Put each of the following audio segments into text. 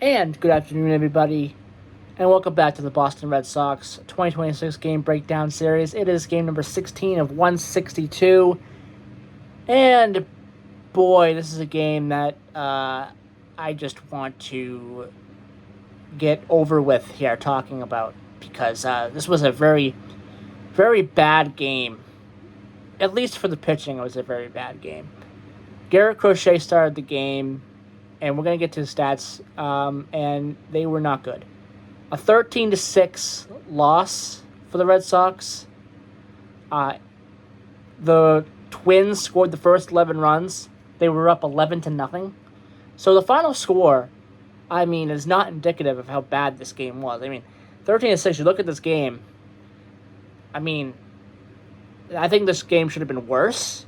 And good afternoon, everybody, and welcome back to the Boston Red Sox 2026 game breakdown series. It is game number 16 of 162, and boy, this is a game that I just want to get over with here talking about because this was a very, very bad game. At least for the pitching, it was a very bad game. Garrett Crochet started the game, and we're going to get to the stats, and they were not good. A 13-6 loss for the Red Sox. The Twins scored the first 11 runs. They were up 11-0. So the final score, is not indicative of how bad this game was. 13-6. You look at this game. I think this game should have been worse.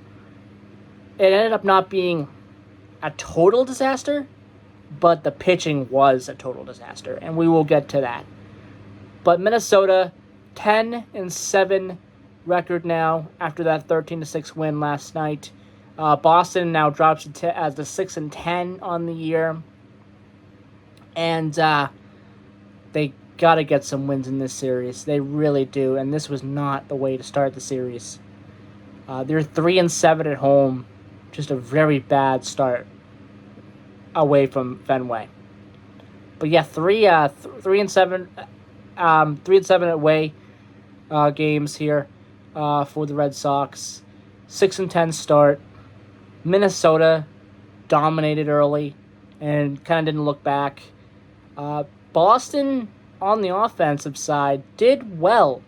It ended up not being a total disaster, but the pitching was a total disaster, and we will get to that. But Minnesota, 10-7 record now after that 13-6 win last night. Boston now drops as the 6-10 on the year, and they got to get some wins in this series. They really do, and this was not the way to start the series. They're 3-7 at home, just a very bad start away from Fenway. But yeah, 3-7 away games here for the Red Sox. 6-10 start. Minnesota dominated early and kind of didn't look back. Boston on the offensive side did well.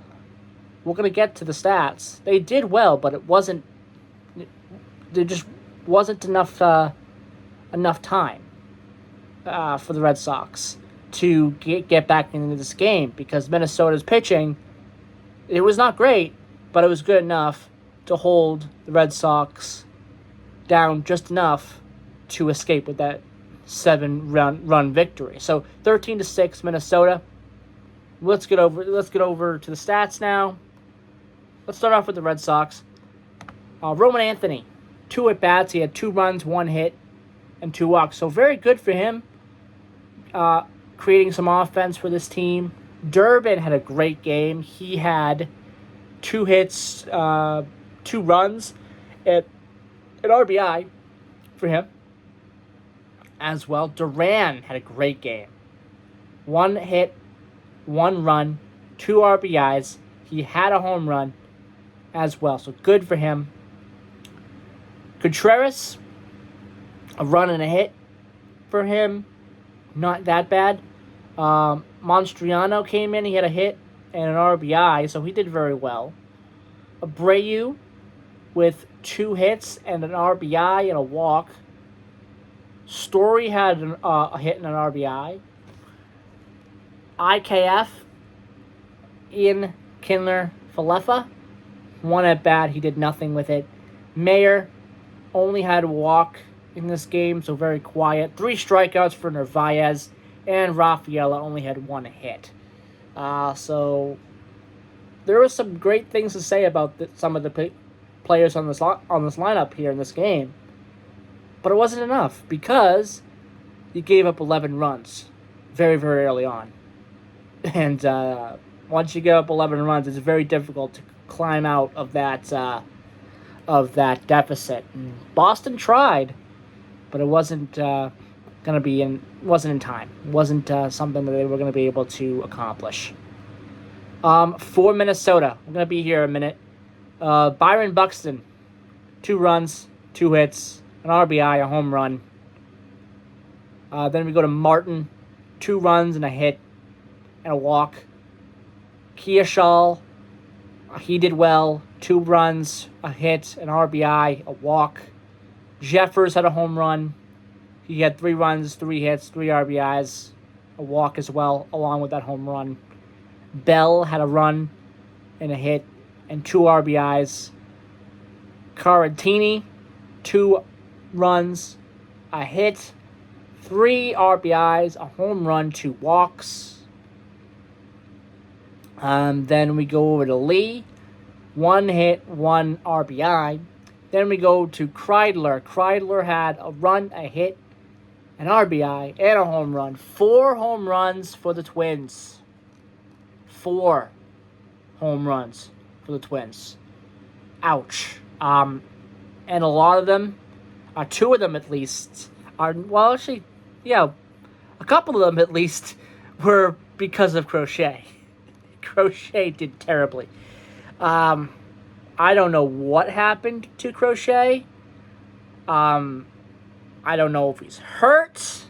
We're gonna get to the stats. They did well, but there just wasn't enough time for the Red Sox to get back into this game because Minnesota's pitching, it was not great, but it was good enough to hold the Red Sox down just enough to escape with that 7-run victory. So 13-6 Minnesota. Let's get over to the stats now. Let's start off with the Red Sox. Roman Anthony, 2 at-bats. He had 2 runs, 1 hit, and 2 walks. So very good for him, creating some offense for this team. Durbin had a great game. He had 2 hits, 2 runs, and an RBI for him as well. Duran had a great game. 1 hit, 1 run, 2 RBIs. He had a home run as well, so good for him. Contreras, a run and a hit for him. Not that bad. Monstriano came in. He had a hit and an RBI, so he did very well. Abreu with 2 hits and an RBI and a walk. Story had a hit and an RBI. IKF, Ian Kindler Falefa, 1 at bat. He did nothing with it. Mayer only had a walk in this game, so very quiet. 3 strikeouts for Narvaez, and Rafaela only had 1 hit. So there was some great things to say about some of the players on this lineup here in this game, but it wasn't enough because he gave up 11 runs very, very early on. And once you give up 11 runs, it's very difficult to climb out of that deficit. And Boston tried, but it wasn't wasn't in time. It wasn't something that they were going to be able to accomplish. For Minnesota, we're going to be here a minute. Byron Buxton, 2 runs, 2 hits, an RBI, a home run. Then we go to Martin, 2 runs and a hit and a walk. Keashal, he did well. 2 runs, a hit, an RBI, a walk. Jeffers had a home run. He had 3 runs, 3 hits, 3 RBIs, a walk as well, along with that home run. Bell had a run and a hit and 2 RBIs. Caratini, 2 runs, a hit, 3 RBIs, a home run, 2 walks. Then we go over to Lee, 1 hit, 1 RBI. Then we go to Kreidler. Kreidler had a run, a hit, an RBI, and a home run. 4 home runs for the Twins. 4 home runs for the Twins. Ouch. And a lot of them, 2 of them at least, are, well, actually, yeah, a couple of them at least were because of Crochet. Crochet did terribly. I don't know what happened to Crochet. I don't know if he's hurt.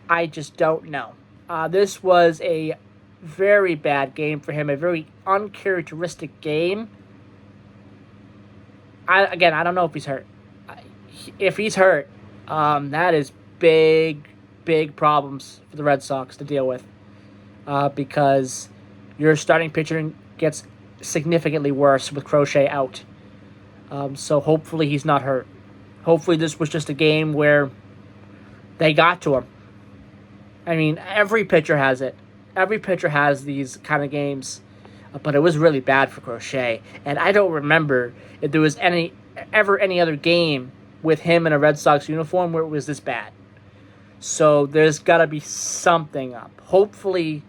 I just don't know. This was a very bad game for him, a very uncharacteristic game. I don't know if he's hurt. If he's hurt, that is big problems for the Red Sox to deal with, because your starting pitcher gets significantly worse with Crochet out. So hopefully he's not hurt. Hopefully this was just a game where they got to him. I mean, every pitcher has it. Every pitcher has these kind of games. But it was really bad for Crochet. And I don't remember if there was any other game with him in a Red Sox uniform where it was this bad. So there's got to be something up. Hopefully,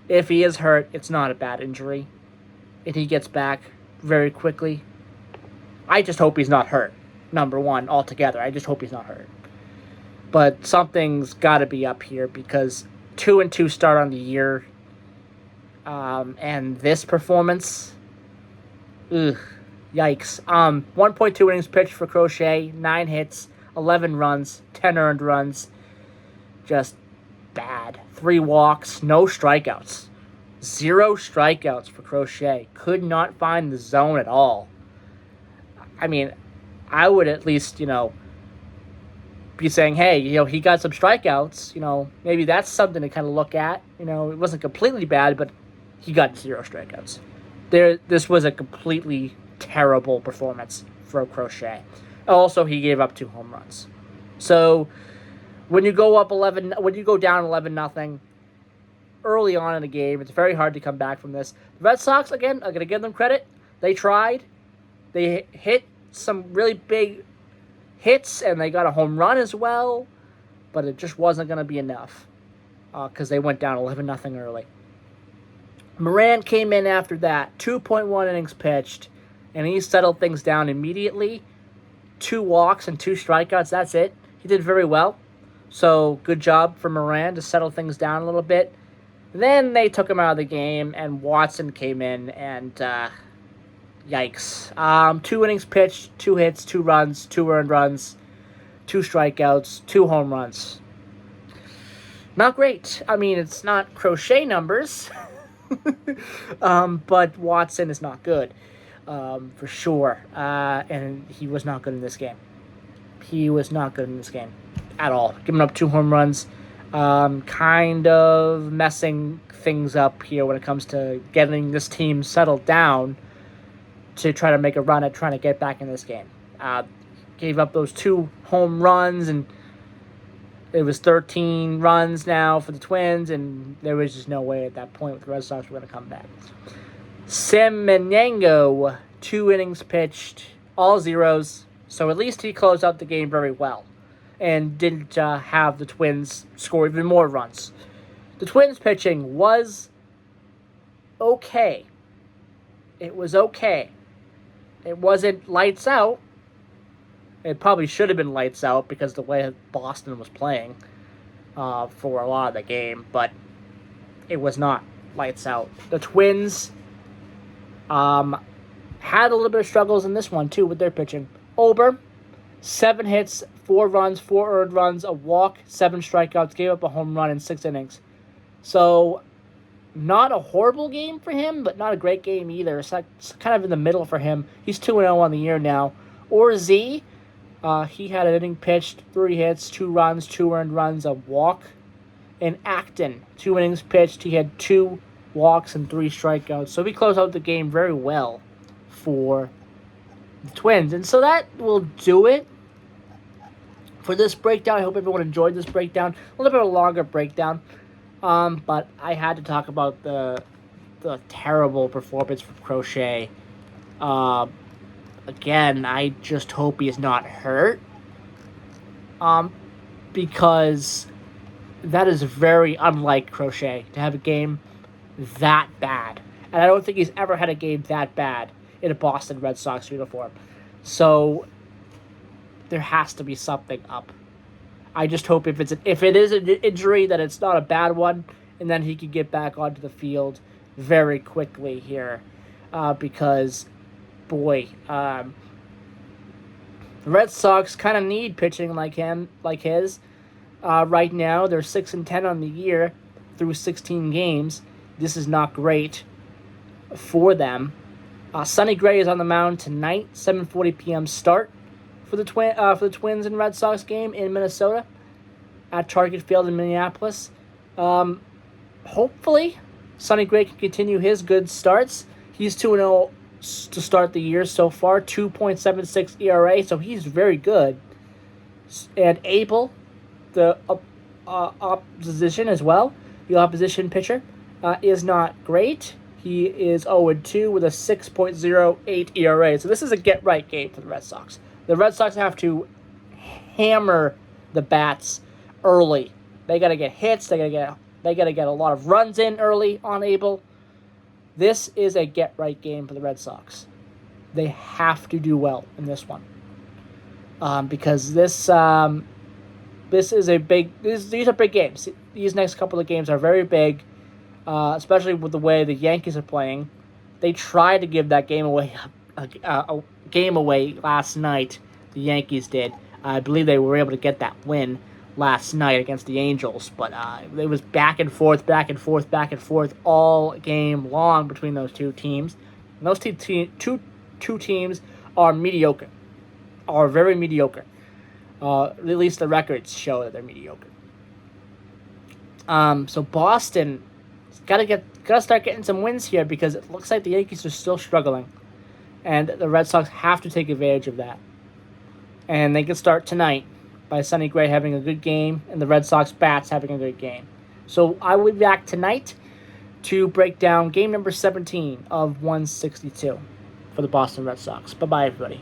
if he is hurt, it's not a bad injury. And he gets back very quickly. I just hope he's not hurt. Number one, altogether. I just hope he's not hurt. But something's got to be up here because 2-2 start on the year. And this performance, yikes. 1.2 innings pitched for Crochet, 9 hits, 11 runs, 10 earned runs. Just bad. 3 walks, no strikeouts. 0 strikeouts for Crochet. Could not find the zone at all. I mean, I would at least, be saying, hey, he got some strikeouts. Maybe that's something to kind of look at. It wasn't completely bad, but he got 0 strikeouts. This was a completely terrible performance for Crochet. Also, he gave up 2 home runs. So when you go down 11-0 early on in the game, it's very hard to come back from this. The Red Sox, again, I'm going to give them credit. They tried. They hit some really big hits, and they got a home run as well, but it just wasn't going to be enough because they went down 11-0 early. Moran came in after that, 2.1 innings pitched, and he settled things down immediately. 2 walks and 2 strikeouts, that's it. He did very well, so good job for Moran to settle things down a little bit. Then they took him out of the game, and Watson came in, and yikes. 2 innings pitched, 2 hits, 2 runs, 2 earned runs, 2 strikeouts, 2 home runs. Not great. I mean, it's not Crochet numbers, but Watson is not good, for sure. And he was not good in this game. He was not good in this game at all. Giving up 2 home runs, kind of messing things up here when it comes to getting this team settled down to try to make a run at trying to get back in this game. Gave up those 2 home runs, and it was 13 runs now for the Twins, and there was just no way at that point with the Red Sox were going to come back. Semenengo, 2 innings pitched, all zeros, so at least he closed out the game very well and didn't have the Twins score even more runs. The Twins pitching was okay. It was okay. It wasn't lights out. It probably should have been lights out because the way Boston was playing for a lot of the game, but it was not lights out. The Twins had a little bit of struggles in this one, too, with their pitching. Ober, 7 hits, 4 runs, 4 earned runs, a walk, 7 strikeouts, gave up a home run in 6 innings. So, not a horrible game for him, but not a great game either. It's kind of in the middle for him. He's 2-0 on the year now. Orz, he had an inning pitched, 3 hits, 2 runs, 2 earned runs, a walk. And Acton, 2 innings pitched, he had 2 walks and 3 strikeouts. So he closed out the game very well for the Twins. And so that will do it for this breakdown. I hope everyone enjoyed this breakdown. A little bit of a longer breakdown. But I had to talk about the terrible performance from Crochet. Again, I just hope he is not hurt. because that is very unlike Crochet to have a game that bad. And I don't think he's ever had a game that bad in a Boston Red Sox uniform. So there has to be something up. I just hope if it is an injury that it's not a bad one, and then he can get back onto the field very quickly here, because boy, the Red Sox kind of need pitching like his. Right now, they're 6-10 on the year through 16 games. This is not great for them. Sonny Gray is on the mound tonight, 7:40 p.m. start for the Twins and Red Sox game in Minnesota at Target Field in Minneapolis. Hopefully, Sonny Gray can continue his good starts. He's 2-0 to start the year so far, 2.76 ERA, so he's very good. And Abel, the opposition as well, the opposition pitcher, is not great. He is 0-2 with a 6.08 ERA. So this is a get-right game for the Red Sox. The Red Sox have to hammer the bats early. They got to get hits. They got to get a lot of runs in early on Abel. This is a get-right game for the Red Sox. They have to do well in this one, because these are big games. These next couple of games are very big, especially with the way the Yankees are playing. They tried to give that game away, a game away last night. The Yankees did. I believe they were able to get that win last night against the Angels, but it was back and forth all game long between those two teams. And those two teams are mediocre, are very mediocre. At least the records show that they're mediocre. So Boston gotta start getting some wins here, because it looks like the Yankees are still struggling, and the Red Sox have to take advantage of that. And they can start tonight by Sonny Gray having a good game and the Red Sox bats having a good game. So I will be back tonight to break down game number 17 of 162 for the Boston Red Sox. Bye-bye, everybody.